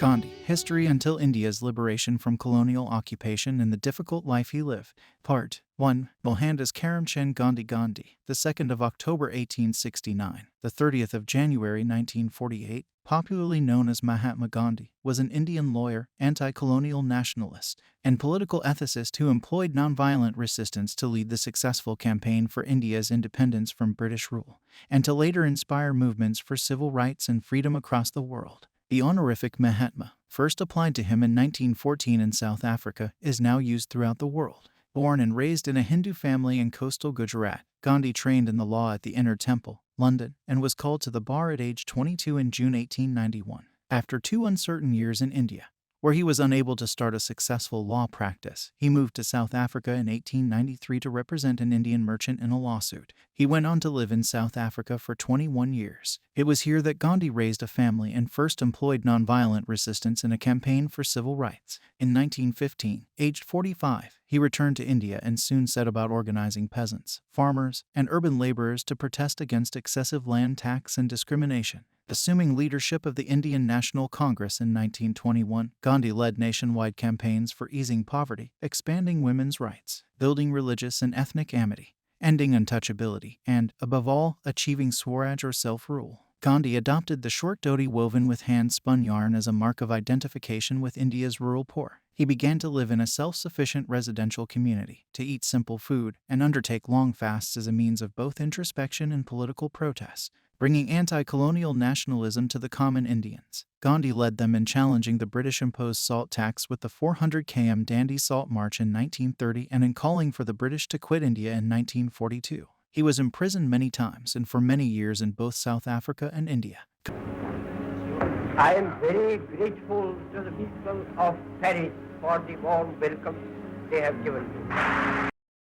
Gandhi, History Until India's Liberation from Colonial Occupation and the Difficult Life He Lived. Part 1. Mohandas Karamchand Gandhi, the 2nd of October 1869, the 30th of January 1948, popularly known as Mahatma Gandhi, was an Indian lawyer, anti-colonial nationalist, and political ethicist who employed nonviolent resistance to lead the successful campaign for India's independence from British rule, and to later inspire movements for civil rights and freedom across the world. The honorific Mahatma, first applied to him in 1914 in South Africa, is now used throughout the world. Born and raised in a Hindu family in coastal Gujarat, Gandhi trained in the law at the Inner Temple, London, and was called to the bar at age 22 in June 1891. After 2 uncertain years in India, where he was unable to start a successful law practice, he moved to South Africa in 1893 to represent an Indian merchant in a lawsuit. He went on to live in South Africa for 21 years. It was here that Gandhi raised a family and first employed nonviolent resistance in a campaign for civil rights. In 1915, aged 45, he returned to India and soon set about organizing peasants, farmers, and urban laborers to protest against excessive land tax and discrimination. Assuming leadership of the Indian National Congress in 1921, Gandhi led nationwide campaigns for easing poverty, expanding women's rights, building religious and ethnic amity, ending untouchability, and, above all, achieving Swaraj or self-rule. Gandhi adopted the short dhoti woven with hand-spun yarn as a mark of identification with India's rural poor. He began to live in a self-sufficient residential community, to eat simple food, and undertake long fasts as a means of both introspection and political protest, bringing anti-colonial nationalism to the common Indians. Gandhi led them in challenging the British-imposed salt tax with the 400 km Dandi Salt March in 1930 and in calling for the British to quit India in 1942. He was imprisoned many times and for many years in both South Africa and India. I am very grateful to the people of Paris for the warm welcome they have given me.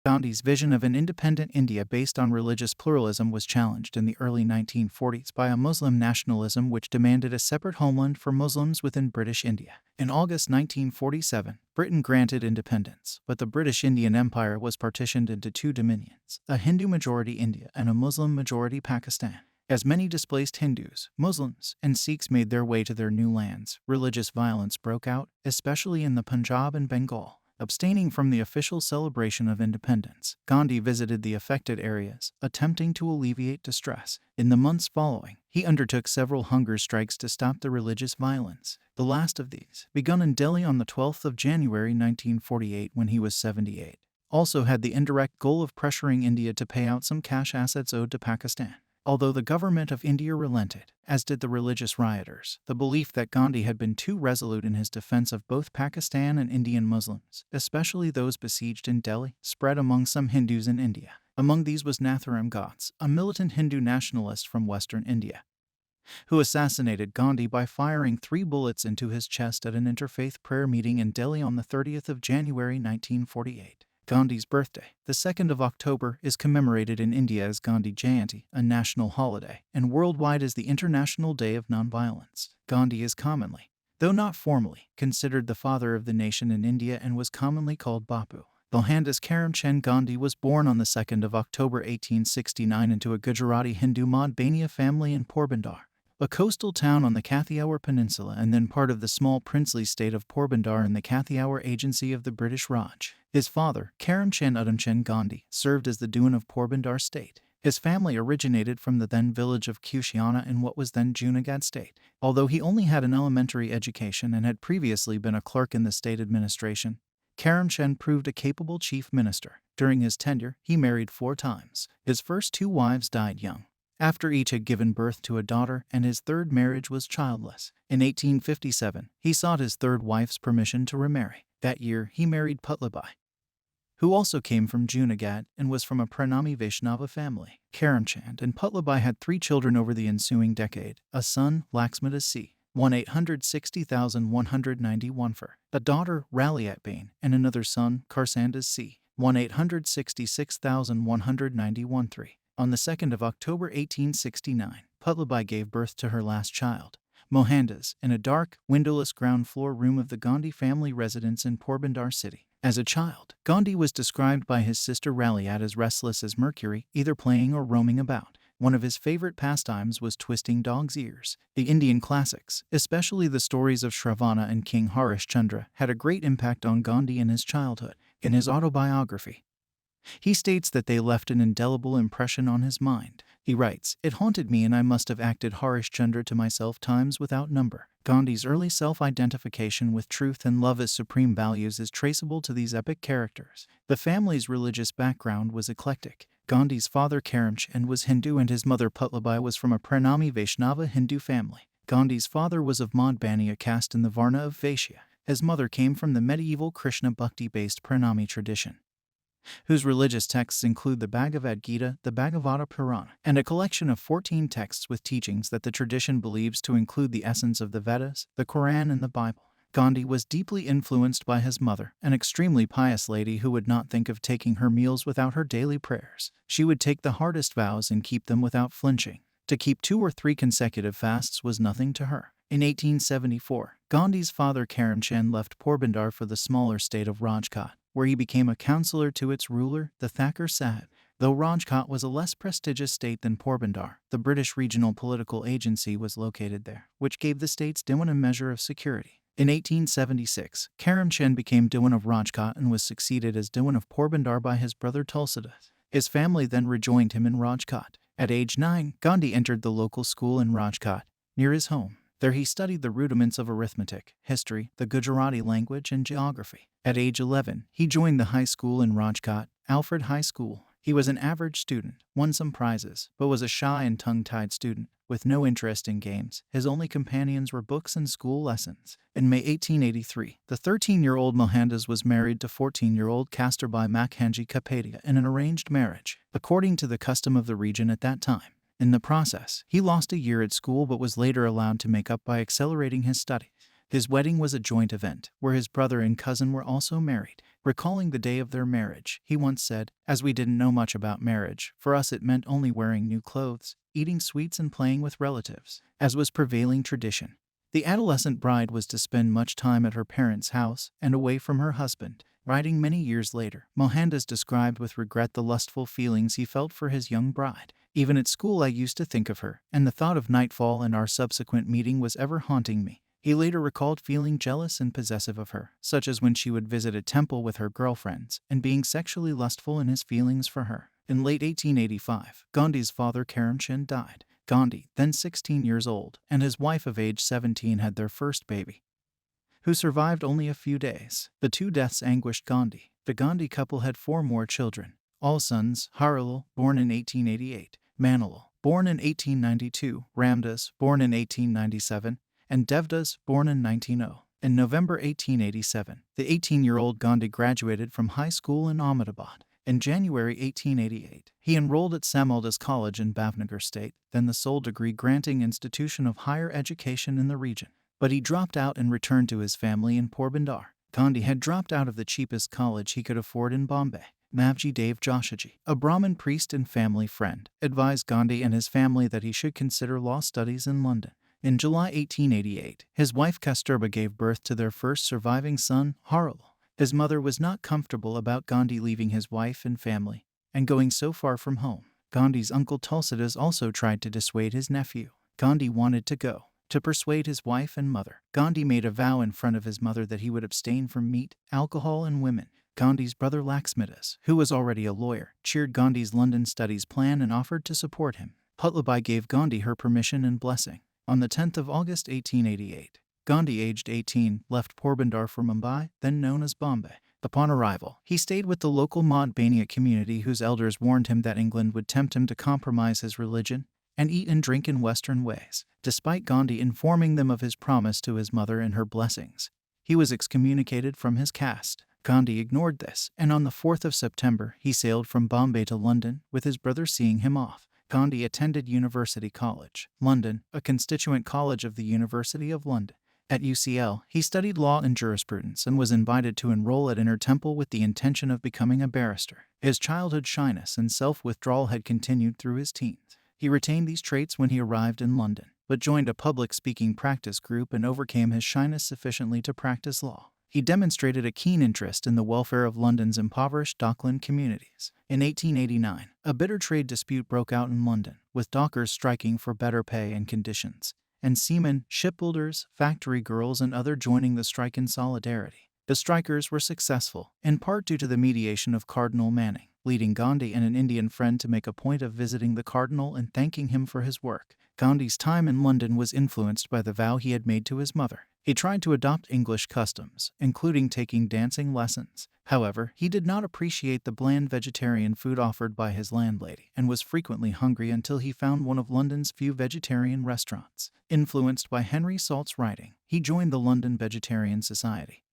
Gandhi's vision of an independent India based on religious pluralism was challenged in the early 1940s by a Muslim nationalism which demanded a separate homeland for Muslims within British India. In August 1947, Britain granted independence, but the British Indian Empire was partitioned into 2 dominions, a Hindu-majority India and a Muslim-majority Pakistan. As many displaced Hindus, Muslims, and Sikhs made their way to their new lands, religious violence broke out, especially in the Punjab and Bengal. Abstaining from the official celebration of independence, Gandhi visited the affected areas, attempting to alleviate distress. In the months following, he undertook several hunger strikes to stop the religious violence. The last of these, begun in Delhi on the 12th of January 1948 when he was 78, also had the indirect goal of pressuring India to pay out some cash assets owed to Pakistan. Although the government of India relented, as did the religious rioters, the belief that Gandhi had been too resolute in his defense of both Pakistan and Indian Muslims, especially those besieged in Delhi, spread among some Hindus in India. Among these was Nathuram Godse, a militant Hindu nationalist from western India, who assassinated Gandhi by firing 3 bullets into his chest at an interfaith prayer meeting in Delhi on the 30th of January 1948. Gandhi's birthday, the 2nd of October, is commemorated in India as Gandhi Jayanti, a national holiday, and worldwide as the International Day of Nonviolence. Gandhi is commonly, though not formally, considered the father of the nation in India and was commonly called Bapu. Mohandas Karamchand Gandhi was born on the 2nd of October 1869 into a Gujarati Hindu Madhbania family in Porbandar, a coastal town on the Kathiawar Peninsula and then part of the small princely state of Porbandar in the Kathiawar Agency of the British Raj. His father, Karamchand Udhamchand Gandhi, served as the Dewan of Porbandar state. His family originated from the then village of Kushiana in what was then Junagadh state. Although he only had an elementary education and had previously been a clerk in the state administration, Karamchand proved a capable chief minister. During his tenure, he married 4 times. His first 2 wives died young, after each had given birth to a daughter, and his 3rd marriage was childless. In 1857, he sought his 3rd wife's permission to remarry. That year, he married Putlabai, who also came from Junagadh and was from a Pranami Vaishnava family. Karamchand and Putlabai had 3 children over the ensuing decade, a son, Laxmata C. 1,860,191 for, a daughter, Raliat Bain, and another son, Karsandas C. 1,866,191 3. On the 2nd of October 1869, Putlabai gave birth to her last child, Mohandas, in a dark, windowless ground floor room of the Gandhi family residence in Porbandar city. As a child, Gandhi was described by his sister Raliat as restless as Mercury, either playing or roaming about. One of his favorite pastimes was twisting dogs' ears. The Indian classics, especially the stories of Shravana and King Harishchandra, had a great impact on Gandhi in his childhood. In his autobiography, he states that they left an indelible impression on his mind. He writes, "It haunted me and I must have acted Harishchandra to myself times without number." Gandhi's early self-identification with truth and love as supreme values is traceable to these epic characters. The family's religious background was eclectic. Gandhi's father Karamchand was Hindu and his mother Putlabai was from a Pranami Vaishnava Hindu family. Gandhi's father was of Madhbaniya caste in the Varna of Vaishya. His mother came from the medieval Krishna Bhakti-based Pranami tradition, whose religious texts include the Bhagavad Gita, the Bhagavata Purana, and a collection of 14 texts with teachings that the tradition believes to include the essence of the Vedas, the Quran, and the Bible. Gandhi was deeply influenced by his mother, an extremely pious lady who would not think of taking her meals without her daily prayers. She would take the hardest vows and keep them without flinching. To keep 2 or 3 consecutive fasts was nothing to her. In 1874, Gandhi's father Karamchand left Porbandar for the smaller state of Rajkot, where he became a counselor to its ruler, the Thakur Sahib. Though Rajkot was a less prestigious state than Porbandar, the British regional political agency was located there, which gave the state's Diwan a measure of security. In 1876, Karamchand became Diwan of Rajkot and was succeeded as Diwan of Porbandar by his brother Tulsidas. His family then rejoined him in Rajkot. At age 9, Gandhi entered the local school in Rajkot, near his home. There he studied the rudiments of arithmetic, history, the Gujarati language, and geography. At age 11, he joined the high school in Rajkot, Alfred High School. He was an average student, won some prizes, but was a shy and tongue-tied student, with no interest in games. His only companions were books and school lessons. In May 1883, the 13-year-old Mohandas was married to 14-year-old Kasturbai Makhanji Kapadia in an arranged marriage, according to the custom of the region at that time. In the process, he lost a year at school but was later allowed to make up by accelerating his studies. His wedding was a joint event, where his brother and cousin were also married. Recalling the day of their marriage, he once said, "As we didn't know much about marriage, for us it meant only wearing new clothes, eating sweets and playing with relatives, as was prevailing tradition." The adolescent bride was to spend much time at her parents' house and away from her husband. Writing many years later, Mohandas described with regret the lustful feelings he felt for his young bride. "Even at school I used to think of her, and the thought of nightfall and our subsequent meeting was ever haunting me." He later recalled feeling jealous and possessive of her, such as when she would visit a temple with her girlfriends, and being sexually lustful in his feelings for her. In late 1885, Gandhi's father Karamchand died. Gandhi, then 16 years old, and his wife of age 17 had their first baby, who survived only a few days. The 2 deaths anguished Gandhi. The Gandhi couple had 4 more children, all sons: Harilal, born in 1888, Manilal, born in 1892, Ramdas, born in 1897, and Devdas, born in 1900. In November 1887, the 18-year-old Gandhi graduated from high school in Ahmedabad. In January 1888, he enrolled at Samaldas College in Bhavnagar State, then the sole degree-granting institution of higher education in the region. But he dropped out and returned to his family in Porbandar. Gandhi had dropped out of the cheapest college he could afford in Bombay. Navji Dev Joshaji, a Brahmin priest and family friend, advised Gandhi and his family that he should consider law studies in London. In July 1888, his wife Kasturba gave birth to their first surviving son, Harilal. His mother was not comfortable about Gandhi leaving his wife and family and going so far from home. Gandhi's uncle Tulsidas also tried to dissuade his nephew. Gandhi wanted to go. To persuade his wife and mother, Gandhi made a vow in front of his mother that he would abstain from meat, alcohol, and women. Gandhi's brother Laxmidas, who was already a lawyer, cheered Gandhi's London studies plan and offered to support him. Putlabai gave Gandhi her permission and blessing. On the 10th of August 1888, Gandhi, aged 18, left Porbandar for Mumbai, then known as Bombay. Upon arrival, he stayed with the local Madhbaniya community whose elders warned him that England would tempt him to compromise his religion and eat and drink in Western ways. Despite Gandhi informing them of his promise to his mother and her blessings, he was excommunicated from his caste. Gandhi ignored this, and on the 4th of September, he sailed from Bombay to London, with his brother seeing him off. Gandhi attended University College, London, a constituent college of the University of London. At UCL, he studied law and jurisprudence and was invited to enroll at Inner Temple with the intention of becoming a barrister. His childhood shyness and self-withdrawal had continued through his teens. He retained these traits when he arrived in London, but joined a public speaking practice group and overcame his shyness sufficiently to practice law. He demonstrated a keen interest in the welfare of London's impoverished dockland communities. In 1889, a bitter trade dispute broke out in London, with dockers striking for better pay and conditions, and seamen, shipbuilders, factory girls, and others joining the strike in solidarity. The strikers were successful, in part due to the mediation of Cardinal Manning, leading Gandhi and an Indian friend to make a point of visiting the cardinal and thanking him for his work. Gandhi's time in London was influenced by the vow he had made to his mother. He tried to adopt English customs, including taking dancing lessons. However, he did not appreciate the bland vegetarian food offered by his landlady and was frequently hungry until he found one of London's few vegetarian restaurants. Influenced by Henry Salt's writing, he joined the London Vegetarian Society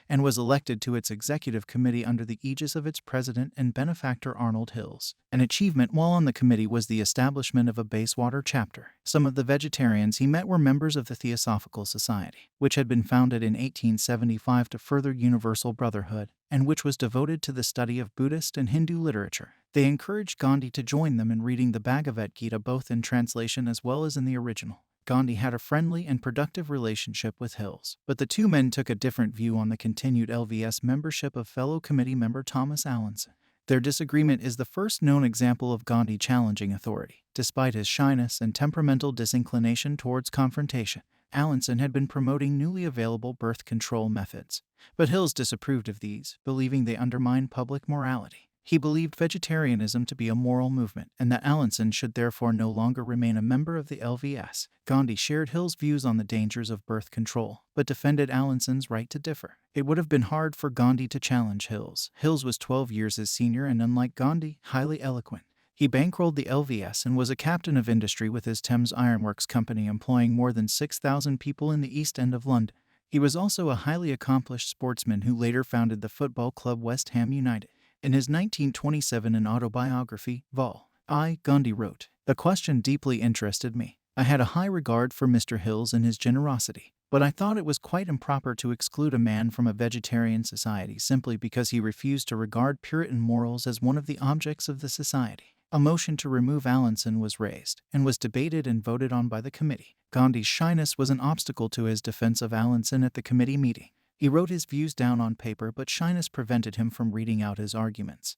and was elected to its executive committee under the aegis of its president and benefactor Arnold Hills. An achievement while on the committee was the establishment of a Bayswater chapter. Some of the vegetarians he met were members of the Theosophical Society, which had been founded in 1875 to further universal brotherhood, and which was devoted to the study of Buddhist and Hindu literature. They encouraged Gandhi to join them in reading the Bhagavad Gita both in translation as well as in the original. Gandhi had a friendly and productive relationship with Hills, but the two men took a different view on the continued LVS membership of fellow committee member Thomas Allinson. Their disagreement is the first known example of Gandhi challenging authority. Despite his shyness and temperamental disinclination towards confrontation, Allinson had been promoting newly available birth control methods, but Hills disapproved of these, believing they undermined public morality. He believed vegetarianism to be a moral movement and that Allinson should therefore no longer remain a member of the LVS. Gandhi shared Hill's views on the dangers of birth control, but defended Allinson's right to differ. It would have been hard for Gandhi to challenge Hills. Hills was 12 years his senior and, unlike Gandhi, highly eloquent. He bankrolled the LVS and was a captain of industry with his Thames Ironworks company, employing more than 6,000 people in the East End of London. He was also a highly accomplished sportsman who later founded the football club West Ham United. In his 1927 autobiography, Vol. I, Gandhi wrote, "The question deeply interested me. I had a high regard for Mr. Hills and his generosity, but I thought it was quite improper to exclude a man from a vegetarian society simply because he refused to regard Puritan morals as one of the objects of the society." A motion to remove Allinson was raised, and was debated and voted on by the committee. Gandhi's shyness was an obstacle to his defense of Allinson at the committee meeting. He wrote his views down on paper, but shyness prevented him from reading out his arguments.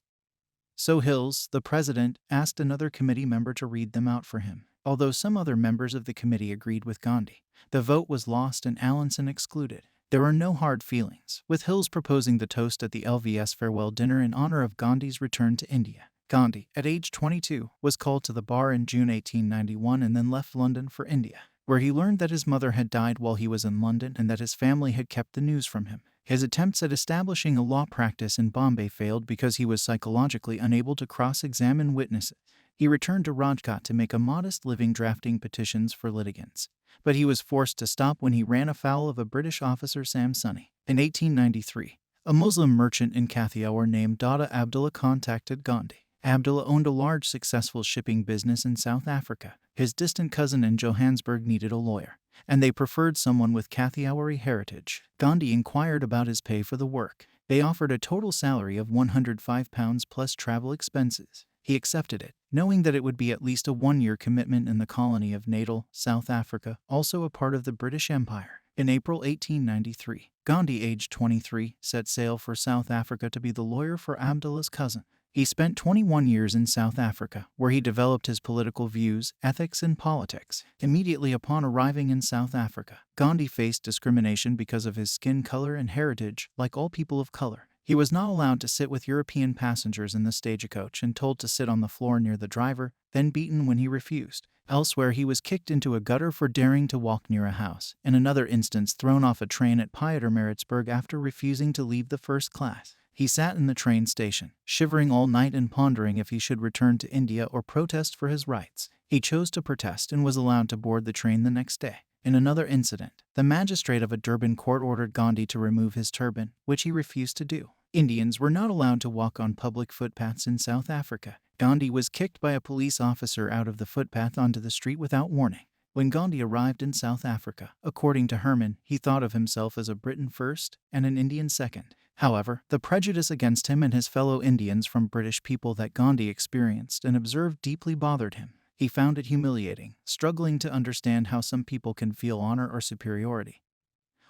So Hills, the president, asked another committee member to read them out for him. Although some other members of the committee agreed with Gandhi, the vote was lost and Allinson excluded. There were no hard feelings, with Hills proposing the toast at the LVS farewell dinner in honor of Gandhi's return to India. Gandhi, at age 22, was called to the bar in June 1891 and then left London for India, where he learned that his mother had died while he was in London and that his family had kept the news from him. His attempts at establishing a law practice in Bombay failed because he was psychologically unable to cross-examine witnesses. He returned to Rajkot to make a modest living drafting petitions for litigants, but he was forced to stop when he ran afoul of a British officer, Sam Sunny. In 1893, a Muslim merchant in Kathiawar named Dada Abdullah contacted Gandhi. Abdullah owned a large, successful shipping business in South Africa. His distant cousin in Johannesburg needed a lawyer, and they preferred someone with Kathiawari heritage. Gandhi inquired about his pay for the work. They offered a total salary of £105 plus travel expenses. He accepted it, knowing that it would be at least a one-year commitment in the colony of Natal, South Africa, also a part of the British Empire. In April 1893, Gandhi, aged 23, set sail for South Africa to be the lawyer for Abdullah's cousin. He spent 21 years in South Africa, where he developed his political views, ethics, and politics. Immediately upon arriving in South Africa, Gandhi faced discrimination because of his skin color and heritage. Like all people of color, he was not allowed to sit with European passengers in the stagecoach and told to sit on the floor near the driver, then beaten when he refused. Elsewhere, he was kicked into a gutter for daring to walk near a house. In another instance, thrown off a train at Pietermaritzburg after refusing to leave the first class. He sat in the train station, shivering all night and pondering if he should return to India or protest for his rights. He chose to protest and was allowed to board the train the next day. In another incident, the magistrate of a Durban court ordered Gandhi to remove his turban, which he refused to do. Indians were not allowed to walk on public footpaths in South Africa. Gandhi was kicked by a police officer out of the footpath onto the street without warning. When Gandhi arrived in South Africa, according to Herman, he thought of himself as a Briton first and an Indian second. However, the prejudice against him and his fellow Indians from British people that Gandhi experienced and observed deeply bothered him. He found it humiliating, struggling to understand how some people can feel honor or superiority,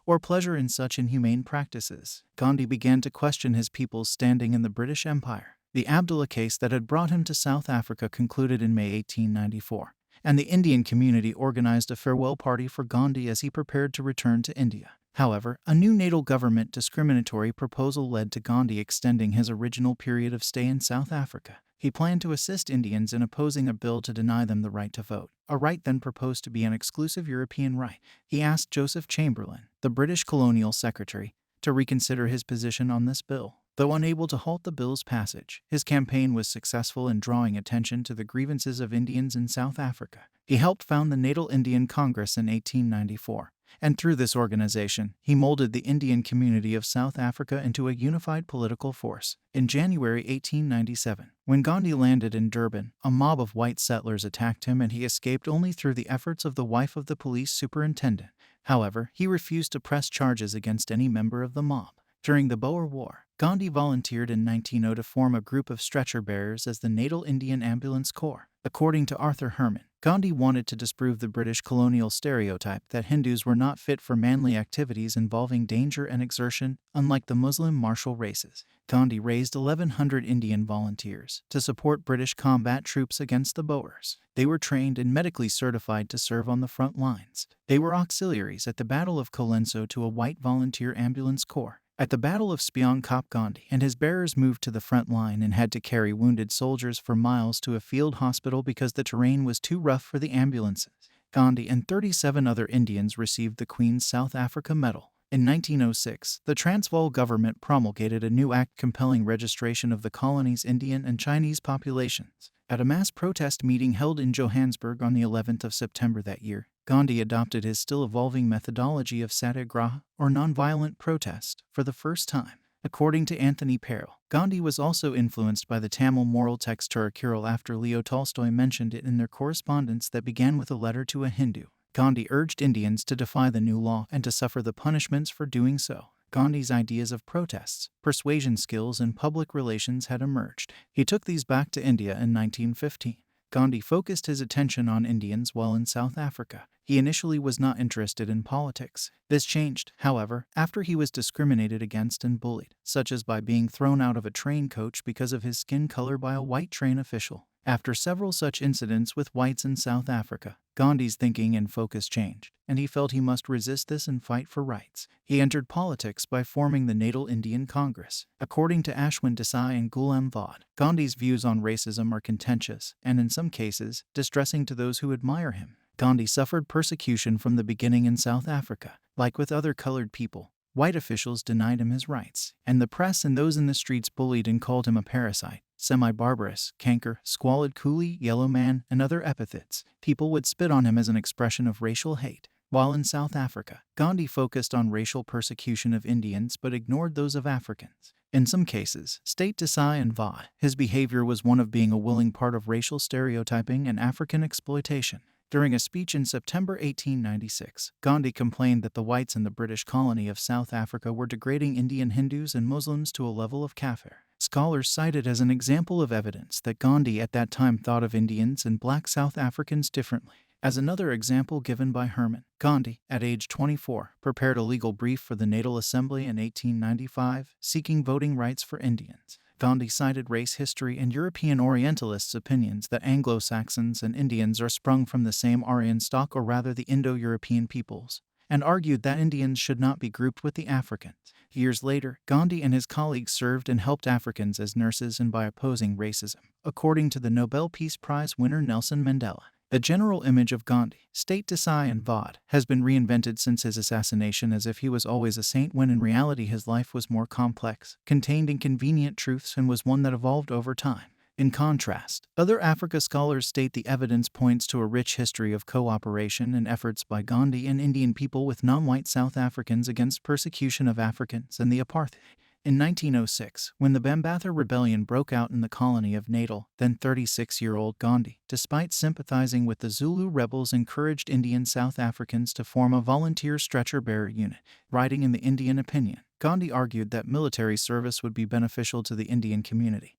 or pleasure in such inhumane practices. Gandhi began to question his people's standing in the British Empire. The Abdullah case that had brought him to South Africa concluded in May 1894, and the Indian community organized a farewell party for Gandhi as he prepared to return to India. However, a new natal government discriminatory proposal led to Gandhi extending his original period of stay in South Africa. He planned to assist Indians in opposing a bill to deny them the right to vote, a right then proposed to be an exclusive European right. He asked Joseph Chamberlain, the British colonial secretary, to reconsider his position on this bill. Though unable to halt the bill's passage, his campaign was successful in drawing attention to the grievances of Indians in South Africa. He helped found the Natal Indian Congress in 1894, and through this organization, he molded the Indian community of South Africa into a unified political force. In January 1897, when Gandhi landed in Durban, a mob of white settlers attacked him and he escaped only through the efforts of the wife of the police superintendent. However, he refused to press charges against any member of the mob. During the Boer War, Gandhi volunteered in 1900 to form a group of stretcher bearers as the Natal Indian Ambulance Corps. According to Arthur Herman, Gandhi wanted to disprove the British colonial stereotype that Hindus were not fit for manly activities involving danger and exertion, unlike the Muslim martial races. Gandhi raised 1,100 Indian volunteers to support British combat troops against the Boers. They were trained and medically certified to serve on the front lines. They were auxiliaries at the Battle of Colenso to a white volunteer ambulance corps. At the Battle of Spion Kop, Gandhi and his bearers moved to the front line and had to carry wounded soldiers for miles to a field hospital because the terrain was too rough for the ambulances. Gandhi and 37 other Indians received the Queen's South Africa Medal. In 1906, the Transvaal government promulgated a new act compelling registration of the colony's Indian and Chinese populations. At a mass protest meeting held in Johannesburg on the 11th of September that year, Gandhi adopted his still-evolving methodology of satyagraha, or nonviolent protest, for the first time. According to Anthony Parel, Gandhi was also influenced by the Tamil moral text Thirukkural after Leo Tolstoy mentioned it in their correspondence that began with a letter to a Hindu. Gandhi urged Indians to defy the new law and to suffer the punishments for doing so. Gandhi's ideas of protests, persuasion skills, and public relations had emerged. He took these back to India in 1915. Gandhi focused his attention on Indians while in South Africa. He initially was not interested in politics. This changed, however, after he was discriminated against and bullied, such as by being thrown out of a train coach because of his skin color by a white train official. After several such incidents with whites in South Africa, Gandhi's thinking and focus changed, and he felt he must resist this and fight for rights. He entered politics by forming the Natal Indian Congress. According to Ashwin Desai and Ghulam Vaught, Gandhi's views on racism are contentious and, in some cases, distressing to those who admire him. Gandhi suffered persecution from the beginning in South Africa. Like with other colored people, white officials denied him his rights, and the press and those in the streets bullied and called him a parasite, semi-barbarous, canker, squalid coolie, yellow man, and other epithets. People would spit on him as an expression of racial hate. While in South Africa, Gandhi focused on racial persecution of Indians but ignored those of Africans. In some cases, state Desai and Vaught, his behavior was one of being a willing part of racial stereotyping and African exploitation. During a speech in September 1896, Gandhi complained that the whites in the British colony of South Africa were degrading Indian Hindus and Muslims to a level of kafir. Scholars cite it as an example of evidence that Gandhi at that time thought of Indians and black South Africans differently. As another example given by Herman, Gandhi, at age 24, prepared a legal brief for the Natal Assembly in 1895, seeking voting rights for Indians. Gandhi cited race history and European Orientalists' opinions that Anglo-Saxons and Indians are sprung from the same Aryan stock, or rather the Indo-European peoples, and argued that Indians should not be grouped with the Africans. Years later, Gandhi and his colleagues served and helped Africans as nurses and by opposing racism. According to the Nobel Peace Prize winner Nelson Mandela, the general image of Gandhi, state Desai and Vaught, has been reinvented since his assassination as if he was always a saint, when in reality his life was more complex, contained inconvenient truths, and was one that evolved over time. In contrast, other Africa scholars state the evidence points to a rich history of cooperation and efforts by Gandhi and Indian people with non-white South Africans against persecution of Africans and the apartheid. In 1906, when the Bambatha Rebellion broke out in the colony of Natal, then 36-year-old Gandhi, despite sympathizing with the Zulu rebels, encouraged Indian South Africans to form a volunteer stretcher-bearer unit. Writing in the Indian Opinion, Gandhi argued that military service would be beneficial to the Indian community.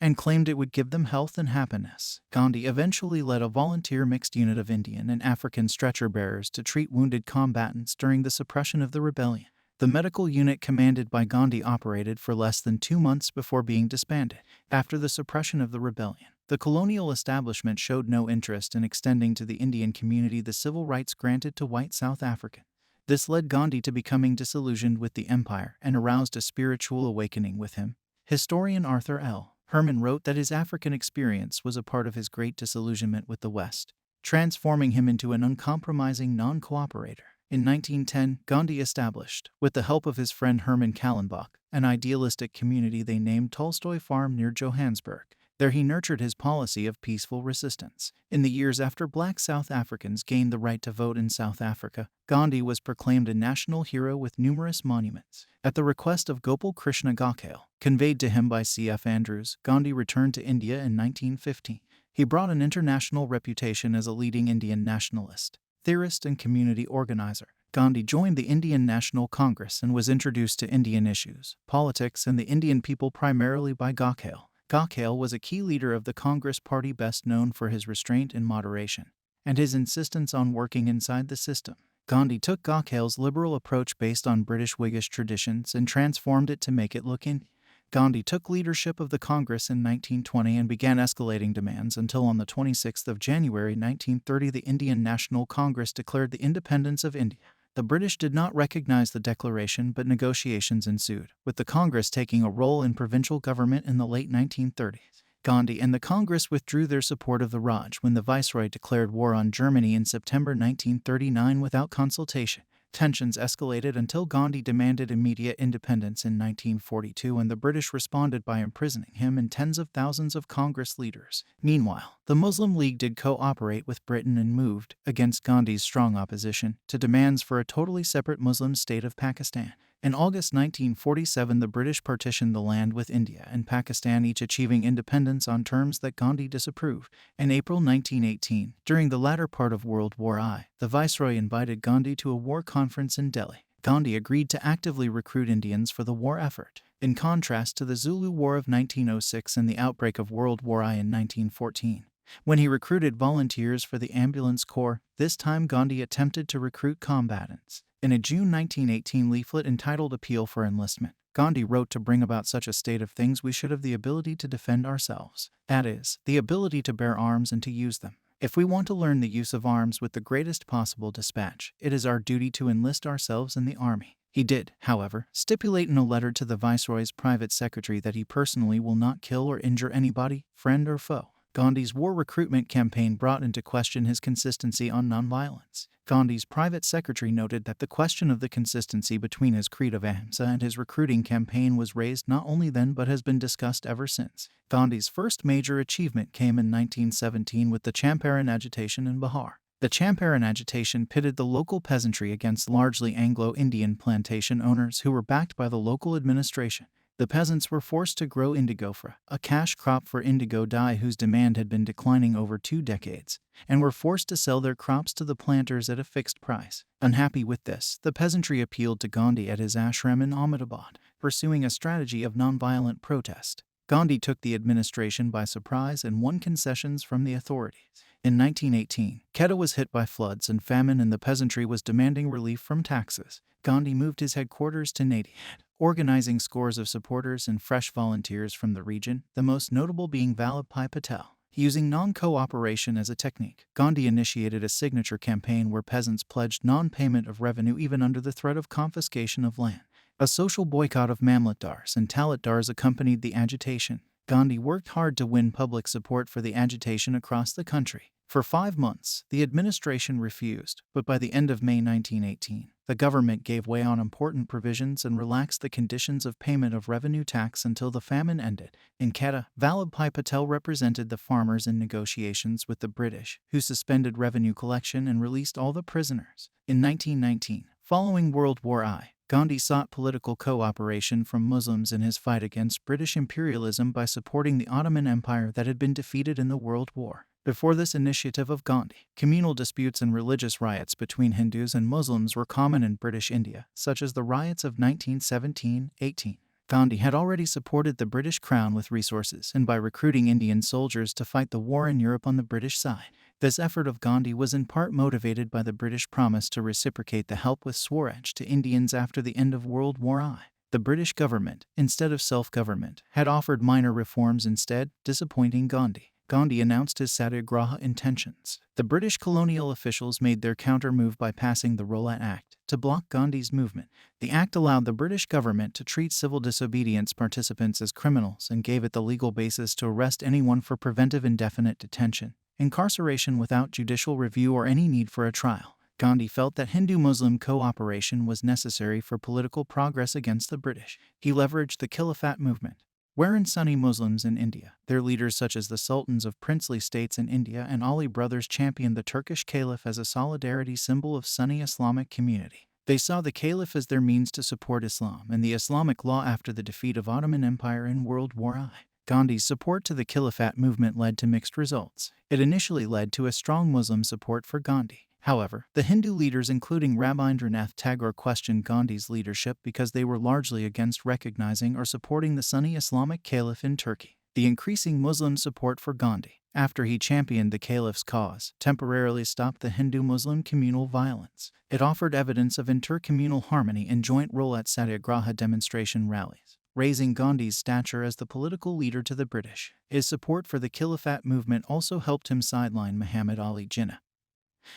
and claimed it would give them health and happiness. Gandhi eventually led a volunteer mixed unit of Indian and African stretcher bearers to treat wounded combatants during the suppression of the rebellion. The medical unit commanded by Gandhi operated for less than 2 months before being disbanded. After the suppression of the rebellion, the colonial establishment showed no interest in extending to the Indian community the civil rights granted to white South Africans. This led Gandhi to becoming disillusioned with the empire and aroused a spiritual awakening with him. Historian Arthur L. Herman wrote that his African experience was a part of his great disillusionment with the West, transforming him into an uncompromising non-cooperator. In 1910, Gandhi established, with the help of his friend Herman Kallenbach, an idealistic community they named Tolstoy Farm near Johannesburg. There he nurtured his policy of peaceful resistance. In the years after black South Africans gained the right to vote in South Africa, Gandhi was proclaimed a national hero with numerous monuments. At the request of Gopal Krishna Gokhale, conveyed to him by C.F. Andrews, Gandhi returned to India in 1915. He brought an international reputation as a leading Indian nationalist, theorist and community organizer. Gandhi joined the Indian National Congress and was introduced to Indian issues, politics and the Indian people primarily by Gokhale. Gokhale was a key leader of the Congress Party, best known for his restraint and moderation, and his insistence on working inside the system. Gandhi took Gokhale's liberal approach based on British Whiggish traditions and transformed it to make it look Indian. Gandhi took leadership of the Congress in 1920 and began escalating demands until on the 26th of January 1930 the Indian National Congress declared the independence of India. The British did not recognize the declaration, but negotiations ensued, with the Congress taking a role in provincial government in the late 1930s. Gandhi and the Congress withdrew their support of the Raj when the Viceroy declared war on Germany in September 1939 without consultation. Tensions escalated until Gandhi demanded immediate independence in 1942, and the British responded by imprisoning him and tens of thousands of Congress leaders. Meanwhile, the Muslim League did cooperate with Britain and moved, against Gandhi's strong opposition, to demands for a totally separate Muslim state of Pakistan. In August 1947, the British partitioned the land with India and Pakistan, each achieving independence on terms that Gandhi disapproved. In April 1918, during the latter part of World War I, the Viceroy invited Gandhi to a war conference in Delhi. Gandhi agreed to actively recruit Indians for the war effort. In contrast to the Zulu War of 1906 and the outbreak of World War I in 1914, when he recruited volunteers for the Ambulance Corps, this time Gandhi attempted to recruit combatants. In a June 1918 leaflet entitled Appeal for Enlistment, Gandhi wrote, to bring about such a state of things we should have the ability to defend ourselves. That is, the ability to bear arms and to use them. If we want to learn the use of arms with the greatest possible dispatch, it is our duty to enlist ourselves in the army. He did, however, stipulate in a letter to the Viceroy's private secretary that he personally will not kill or injure anybody, friend or foe. Gandhi's war recruitment campaign brought into question his consistency on nonviolence. Gandhi's private secretary noted that the question of the consistency between his creed of ahimsa and his recruiting campaign was raised not only then but has been discussed ever since. Gandhi's first major achievement came in 1917 with the Champaran agitation in Bihar. The Champaran agitation pitted the local peasantry against largely Anglo-Indian plantation owners who were backed by the local administration. The peasants were forced to grow indigo fra, a cash crop for indigo dye whose demand had been declining over 2 decades, and were forced to sell their crops to the planters at a fixed price. Unhappy with this, the peasantry appealed to Gandhi at his ashram in Ahmedabad, pursuing a strategy of nonviolent protest. Gandhi took the administration by surprise and won concessions from the authorities. In 1918, Quetta was hit by floods and famine, and the peasantry was demanding relief from taxes. Gandhi moved his headquarters to Nadiad, organizing scores of supporters and fresh volunteers from the region, the most notable being Vallabhbhai Patel. Using non-cooperation as a technique, Gandhi initiated a signature campaign where peasants pledged non-payment of revenue even under the threat of confiscation of land. A social boycott of Mamlatdars and Talukdars accompanied the agitation. Gandhi worked hard to win public support for the agitation across the country. For 5 months, the administration refused, but by the end of May 1918, the government gave way on important provisions and relaxed the conditions of payment of revenue tax until the famine ended. In Quetta, Vallabhbhai Patel represented the farmers in negotiations with the British, who suspended revenue collection and released all the prisoners. In 1919, following World War I, Gandhi sought political cooperation from Muslims in his fight against British imperialism by supporting the Ottoman Empire that had been defeated in the World War. Before this initiative of Gandhi, communal disputes and religious riots between Hindus and Muslims were common in British India, such as the riots of 1917-18. Gandhi had already supported the British Crown with resources and by recruiting Indian soldiers to fight the war in Europe on the British side. This effort of Gandhi was in part motivated by the British promise to reciprocate the help with Swaraj to Indians after the end of World War I. The British government, instead of self-government, had offered minor reforms instead, disappointing Gandhi. Gandhi announced his satyagraha intentions. The British colonial officials made their counter-move by passing the Rowlatt Act to block Gandhi's movement. The act allowed the British government to treat civil disobedience participants as criminals and gave it the legal basis to arrest anyone for preventive indefinite detention, incarceration without judicial review or any need for a trial. Gandhi felt that Hindu-Muslim cooperation was necessary for political progress against the British. He leveraged the Khilafat movement, wherein Sunni Muslims in India, their leaders such as the sultans of princely states in India and Ali brothers championed the Turkish Caliph as a solidarity symbol of Sunni Islamic community. They saw the Caliph as their means to support Islam and the Islamic law after the defeat of Ottoman Empire in World War I. Gandhi's support to the Khilafat movement led to mixed results. It initially led to a strong Muslim support for Gandhi. However, the Hindu leaders including Rabindranath Tagore questioned Gandhi's leadership because they were largely against recognizing or supporting the Sunni Islamic Caliph in Turkey. The increasing Muslim support for Gandhi, after he championed the Caliph's cause, temporarily stopped the Hindu-Muslim communal violence. It offered evidence of intercommunal harmony in joint Rowlatt Satyagraha demonstration rallies, raising Gandhi's stature as the political leader to the British. His support for the Khilafat movement also helped him sideline Muhammad Ali Jinnah,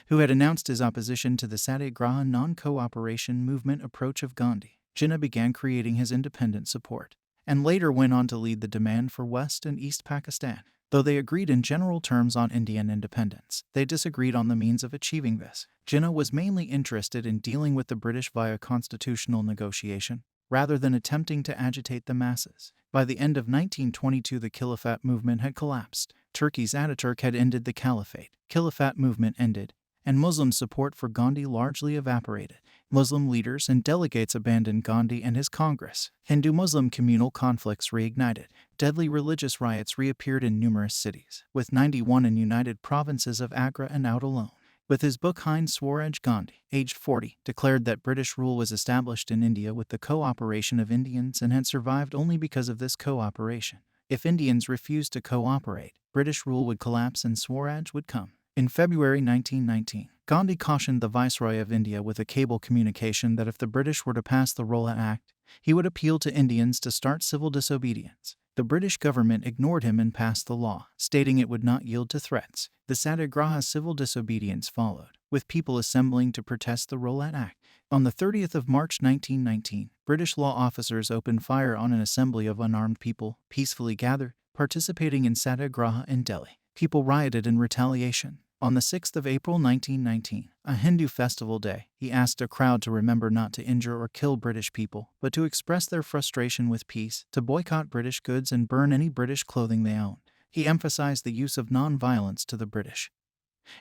who had announced his opposition to the Satyagraha non-cooperation movement approach of Gandhi. Jinnah began creating his independent support, and later went on to lead the demand for West and East Pakistan. Though they agreed in general terms on Indian independence, they disagreed on the means of achieving this. Jinnah was mainly interested in dealing with the British via constitutional negotiation, rather than attempting to agitate the masses. By the end of 1922, the Khilafat movement had collapsed. Turkey's Ataturk had ended the caliphate. Khilafat movement ended, and Muslim support for Gandhi largely evaporated. Muslim leaders and delegates abandoned Gandhi and his Congress. Hindu-Muslim communal conflicts reignited. Deadly religious riots reappeared in numerous cities, with 91 in united provinces of Agra and out alone. With his book Hind Swaraj, Gandhi, aged 40, declared that British rule was established in India with the cooperation of Indians and had survived only because of this cooperation. If Indians refused to cooperate, British rule would collapse and Swaraj would come. In February 1919, Gandhi cautioned the Viceroy of India with a cable communication that if the British were to pass the Rowlatt Act, he would appeal to Indians to start civil disobedience. The British government ignored him and passed the law, stating it would not yield to threats. The Satyagraha civil disobedience followed, with people assembling to protest the Rowlatt Act. On the 30th of March 1919, British law officers opened fire on an assembly of unarmed people, peacefully gathered, participating in Satyagraha in Delhi. People rioted in retaliation. On the 6th of April 1919, a Hindu festival day, he asked a crowd to remember not to injure or kill British people, but to express their frustration with peace, to boycott British goods and burn any British clothing they owned. He emphasized the use of non-violence to the British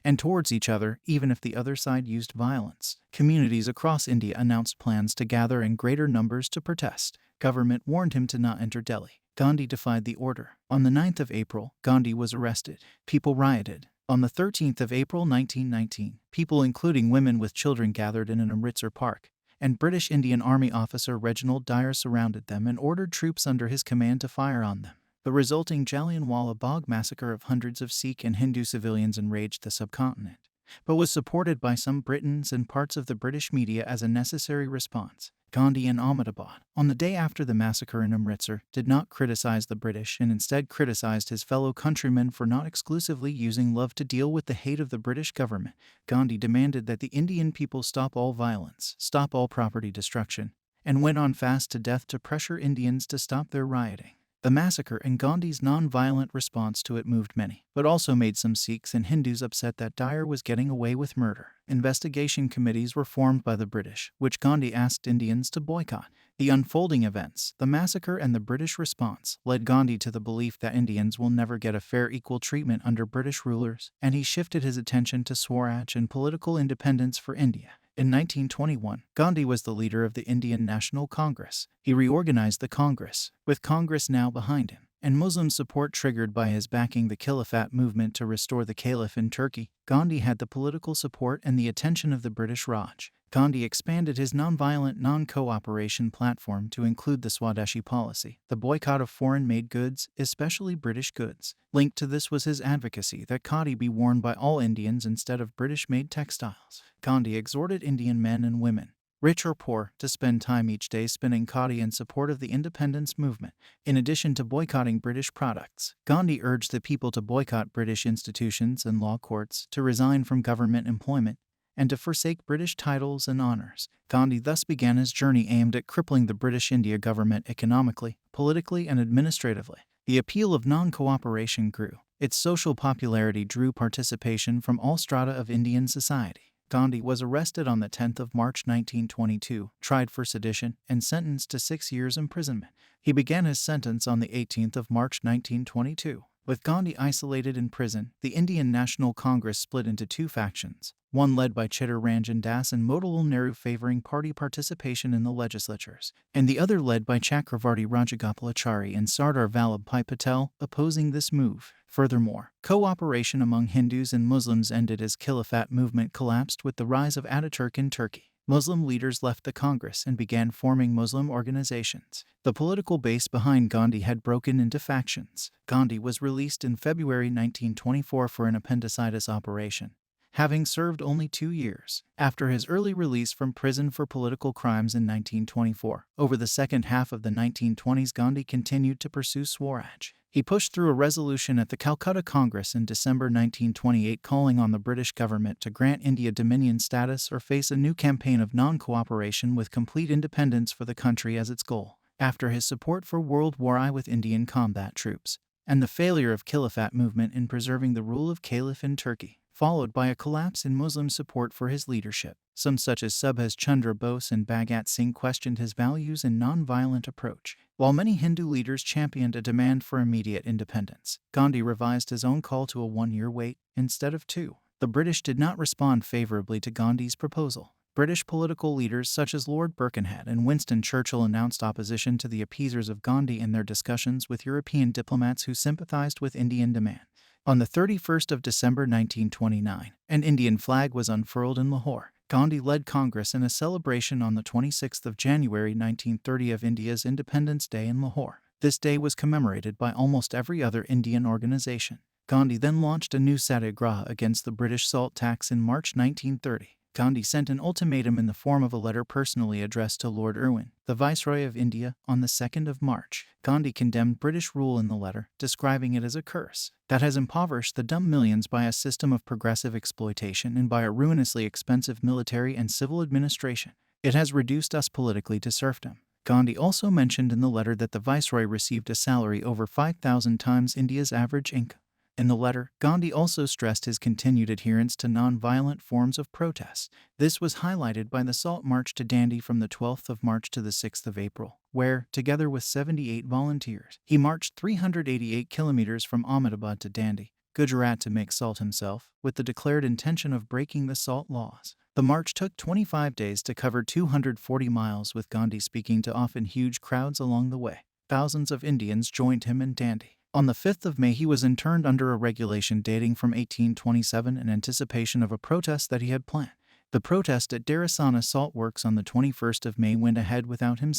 and towards each other, even if the other side used violence. Communities across India announced plans to gather in greater numbers to protest. Government warned him to not enter Delhi. Gandhi defied the order. On the 9th of April, Gandhi was arrested. People rioted. On the 13th of April 1919, people including women with children gathered in an Amritsar park, and British Indian Army officer Reginald Dyer surrounded them and ordered troops under his command to fire on them. The resulting Jallianwala Bagh massacre of hundreds of Sikh and Hindu civilians enraged the subcontinent, but was supported by some Britons and parts of the British media as a necessary response. Gandhi in Ahmedabad, on the day after the massacre in Amritsar, did not criticize the British and instead criticized his fellow countrymen for not exclusively using love to deal with the hate of the British government. Gandhi demanded that the Indian people stop all violence, stop all property destruction, and went on fast to death to pressure Indians to stop their rioting. The massacre and Gandhi's non-violent response to it moved many, but also made some Sikhs and Hindus upset that Dyer was getting away with murder. Investigation committees were formed by the British, which Gandhi asked Indians to boycott. The unfolding events, the massacre and the British response, led Gandhi to the belief that Indians will never get a fair equal treatment under British rulers, and he shifted his attention to Swaraj and political independence for India. In 1921, Gandhi was the leader of the Indian National Congress. He reorganized the Congress, with Congress now behind him, and Muslim support triggered by his backing the Khilafat movement to restore the Caliph in Turkey. Gandhi had the political support and the attention of the British Raj. Gandhi expanded his nonviolent non-cooperation platform to include the Swadeshi policy, the boycott of foreign-made goods, especially British goods. Linked to this was his advocacy that khadi be worn by all Indians instead of British-made textiles. Gandhi exhorted Indian men and women, rich or poor, to spend time each day spinning khadi in support of the independence movement. In addition to boycotting British products, Gandhi urged the people to boycott British institutions and law courts, to resign from government employment, and to forsake British titles and honors. Gandhi thus began his journey aimed at crippling the British India government economically, politically, and administratively. The appeal of non-cooperation grew. Its social popularity drew participation from all strata of Indian society. Gandhi was arrested on the 10th of March 1922, tried for sedition, and sentenced to 6 years imprisonment. He began his sentence on the 18th of March 1922. With Gandhi isolated in prison, the Indian National Congress split into two factions, one led by Chittor Ranjan Das and Motilal Nehru favoring party participation in the legislatures, and the other led by Chakravarti Rajagopalachari and Sardar Vallabhbhai Patel, opposing this move. Furthermore, cooperation among Hindus and Muslims ended as Khilafat movement collapsed with the rise of Ataturk in Turkey. Muslim leaders left the Congress and began forming Muslim organizations. The political base behind Gandhi had broken into factions. Gandhi was released in February 1924 for an appendicitis operation, having served only 2 years. After his early release from prison for political crimes in 1924, over the second half of the 1920s Gandhi continued to pursue Swaraj. He pushed through a resolution at the Calcutta Congress in December 1928 calling on the British government to grant India Dominion status or face a new campaign of non-cooperation with complete independence for the country as its goal. After his support for World War I with Indian combat troops, and the failure of Khilafat movement in preserving the rule of Caliph in Turkey, followed by a collapse in Muslim support for his leadership, some such as Subhas Chandra Bose and Bhagat Singh questioned his values and non-violent approach. While many Hindu leaders championed a demand for immediate independence, Gandhi revised his own call to a 1-year wait instead of 2. The British did not respond favorably to Gandhi's proposal. British political leaders such as Lord Birkenhead and Winston Churchill announced opposition to the appeasers of Gandhi in their discussions with European diplomats who sympathized with Indian demand. On the 31st of December 1929, an Indian flag was unfurled in Lahore. Gandhi led Congress in a celebration on the 26th of January 1930 of India's Independence Day in Lahore. This day was commemorated by almost every other Indian organization. Gandhi then launched a new satyagraha against the British salt tax in March 1930. Gandhi sent an ultimatum in the form of a letter personally addressed to Lord Irwin, the Viceroy of India, on the 2nd of March. Gandhi condemned British rule in the letter, describing it as a curse that has impoverished the dumb millions by a system of progressive exploitation and by a ruinously expensive military and civil administration. It has reduced us politically to serfdom. Gandhi also mentioned in the letter that the Viceroy received a salary over 5,000 times India's average income. In the letter, Gandhi also stressed his continued adherence to non-violent forms of protest. This was highlighted by the Salt March to Dandi from the 12th of March to the 6th of April, where, together with 78 volunteers, he marched 388 kilometers from Ahmedabad to Dandi, Gujarat to make salt himself, with the declared intention of breaking the salt laws. The march took 25 days to cover 240 miles with Gandhi speaking to often huge crowds along the way. Thousands of Indians joined him in Dandi. On the 5th of May he was interned under a regulation dating from 1827 in anticipation of a protest that he had planned. The protest at Darasana Salt Works on the 21st of May went ahead without him.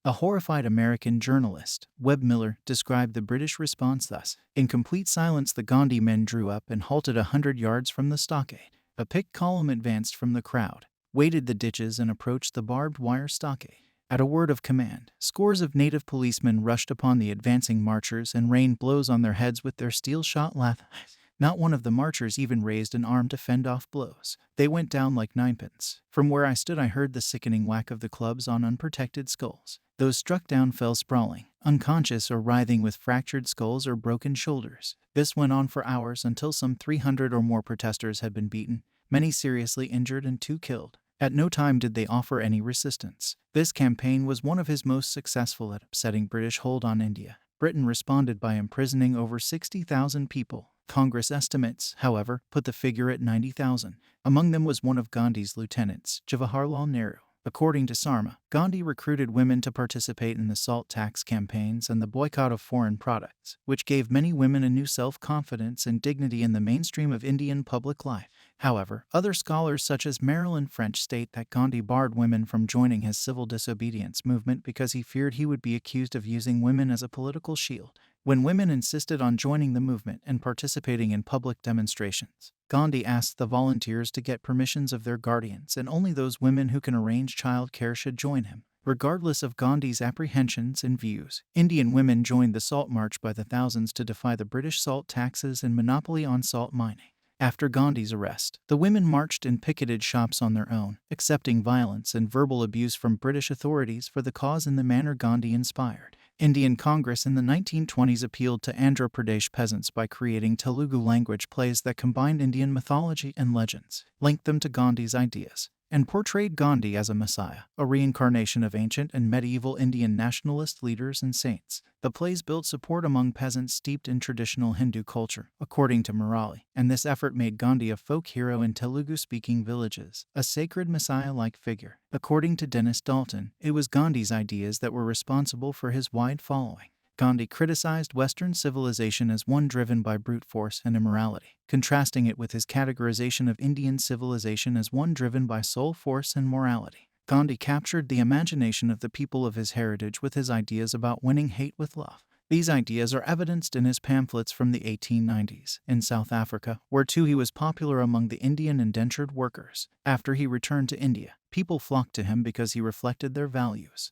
A horrified American journalist, Webb Miller, described the British response thus: "In complete silence the Gandhi men drew up and halted 100 yards from the stockade. A picked column advanced from the crowd, waded the ditches and approached the barbed wire stockade. At a word of command, scores of native policemen rushed upon the advancing marchers and rained blows on their heads with their steel-shot lathis. Not one of the marchers even raised an arm to fend off blows. They went down like ninepins. From where I stood I heard the sickening whack of the clubs on unprotected skulls. Those struck down fell sprawling, unconscious or writhing with fractured skulls or broken shoulders. This went on for hours until some 300 or more protesters had been beaten, many seriously injured and 2 killed. At no time did they offer any resistance. This campaign was one of his most successful at upsetting British hold on India. Britain responded by imprisoning over 60,000 people. Congress estimates, however, put the figure at 90,000. Among them was one of Gandhi's lieutenants, Jawaharlal Nehru. According to Sarma, Gandhi recruited women to participate in the salt tax campaigns and the boycott of foreign products, which gave many women a new self-confidence and dignity in the mainstream of Indian public life. However, other scholars such as Marilyn French state that Gandhi barred women from joining his civil disobedience movement because he feared he would be accused of using women as a political shield. When women insisted on joining the movement and participating in public demonstrations, Gandhi asked the volunteers to get permissions of their guardians, and only those women who can arrange child care should join him. Regardless of Gandhi's apprehensions and views, Indian women joined the Salt March by the thousands to defy the British salt taxes and monopoly on salt mining. After Gandhi's arrest, the women marched and picketed shops on their own, accepting violence and verbal abuse from British authorities for the cause in the manner Gandhi inspired. Indian Congress in the 1920s appealed to Andhra Pradesh peasants by creating Telugu language plays that combined Indian mythology and legends, linked them to Gandhi's ideas, and portrayed Gandhi as a messiah, a reincarnation of ancient and medieval Indian nationalist leaders and saints. The plays built support among peasants steeped in traditional Hindu culture, according to Murali, and this effort made Gandhi a folk hero in Telugu-speaking villages, a sacred messiah-like figure. According to Dennis Dalton, it was Gandhi's ideas that were responsible for his wide following. Gandhi criticized Western civilization as one driven by brute force and immorality, contrasting it with his categorization of Indian civilization as one driven by soul force and morality. Gandhi captured the imagination of the people of his heritage with his ideas about winning hate with love. These ideas are evidenced in his pamphlets from the 1890s. In South Africa, where too he was popular among the Indian indentured workers. After he returned to India, people flocked to him because he reflected their values.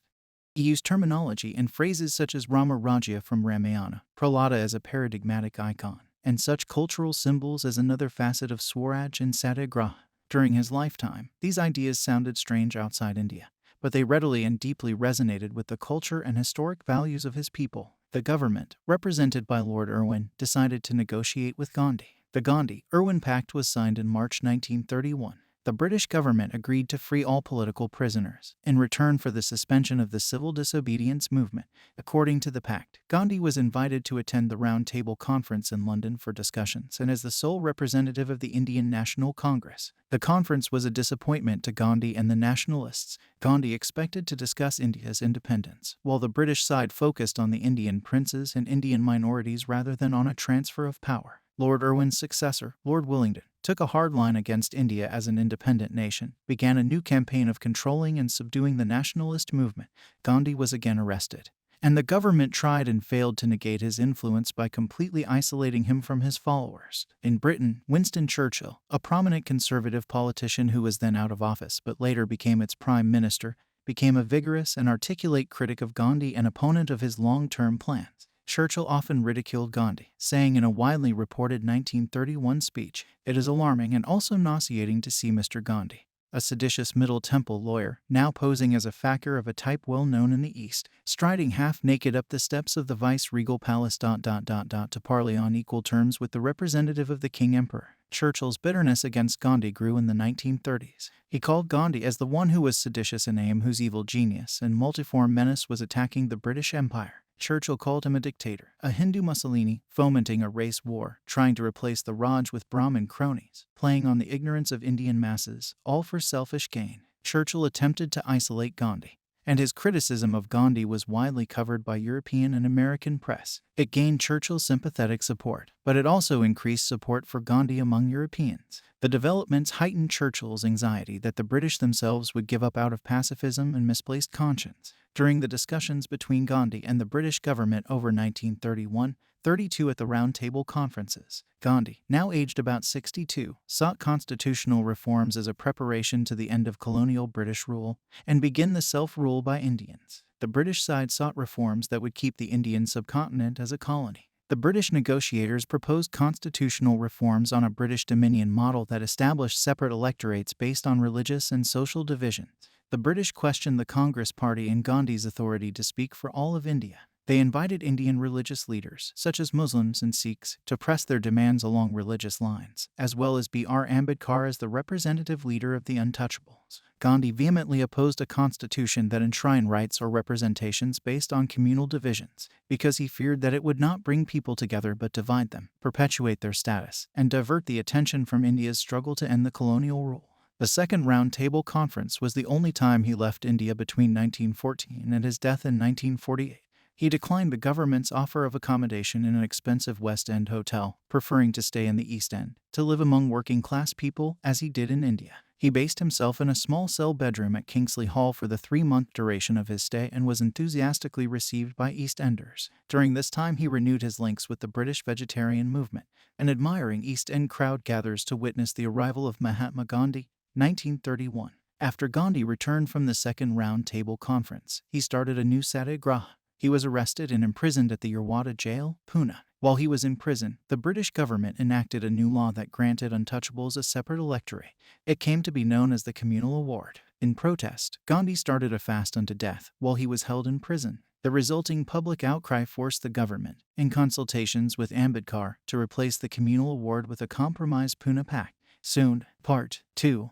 He used terminology and phrases such as Rama Rajya from Ramayana, Prahlada as a paradigmatic icon, and such cultural symbols as another facet of Swaraj and Satyagraha. During his lifetime, these ideas sounded strange outside India, but they readily and deeply resonated with the culture and historic values of his people. The government, represented by Lord Irwin, decided to negotiate with Gandhi. The Gandhi-Irwin Pact was signed in March 1931. The British government agreed to free all political prisoners in return for the suspension of the civil disobedience movement. According to the pact, Gandhi was invited to attend the Round Table Conference in London for discussions and as the sole representative of the Indian National Congress. The conference was a disappointment to Gandhi and the nationalists. Gandhi expected to discuss India's independence, while the British side focused on the Indian princes and Indian minorities rather than on a transfer of power. Lord Irwin's successor, Lord Wellington, took a hard line against India as an independent nation, began a new campaign of controlling and subduing the nationalist movement. Gandhi was again arrested, and the government tried and failed to negate his influence by completely isolating him from his followers. In Britain, Winston Churchill, a prominent conservative politician who was then out of office but later became its prime minister, became a vigorous and articulate critic of Gandhi and opponent of his long-term plans. Churchill often ridiculed Gandhi, saying in a widely reported 1931 speech, "It is alarming and also nauseating to see Mr. Gandhi, a seditious Middle Temple lawyer, now posing as a fakir of a type well known in the East, striding half-naked up the steps of the vice-regal palace to parley on equal terms with the representative of the King Emperor." Churchill's bitterness against Gandhi grew in the 1930s. He called Gandhi as the one who was seditious in aim, whose evil genius and multiform menace was attacking the British Empire. Churchill called him a dictator, a Hindu Mussolini, fomenting a race war, trying to replace the Raj with Brahmin cronies, playing on the ignorance of Indian masses, all for selfish gain. Churchill attempted to isolate Gandhi, and his criticism of Gandhi was widely covered by European and American press. It gained Churchill's sympathetic support, but it also increased support for Gandhi among Europeans. The developments heightened Churchill's anxiety that the British themselves would give up out of pacifism and misplaced conscience. During the discussions between Gandhi and the British government over 1931-32 at the Round Table Conferences, Gandhi, now aged about 62, sought constitutional reforms as a preparation to the end of colonial British rule and begin the self-rule by Indians. The British side sought reforms that would keep the Indian subcontinent as a colony. The British negotiators proposed constitutional reforms on a British Dominion model that established separate electorates based on religious and social divisions. The British questioned the Congress Party and Gandhi's authority to speak for all of India. They invited Indian religious leaders, such as Muslims and Sikhs, to press their demands along religious lines, as well as B.R. Ambedkar as the representative leader of the untouchables. Gandhi vehemently opposed a constitution that enshrined rights or representations based on communal divisions, because he feared that it would not bring people together but divide them, perpetuate their status, and divert the attention from India's struggle to end the colonial rule. The Second Round Table Conference was the only time he left India between 1914 and his death in 1948. He declined the government's offer of accommodation in an expensive West End hotel, preferring to stay in the East End, to live among working-class people as he did in India. He based himself in a small cell bedroom at Kingsley Hall for the 3-month duration of his stay and was enthusiastically received by East Enders. During this time he renewed his links with the British vegetarian movement. An admiring East End crowd gathers to witness the arrival of Mahatma Gandhi, 1931. After Gandhi returned from the Second Round Table Conference, he started a new satyagraha. He was arrested and imprisoned at the hjoed jail, Pune. While he was in prison, the British government enacted a new law that granted untouchables a separate electorate. It came to be known as the Communal Award. In protest, Gandhi started a fast unto death while he was held in prison. The resulting public outcry forced the government, in consultations with Ambedkar, to replace the Communal Award with a compromise Pune Pact. Soon, Part 2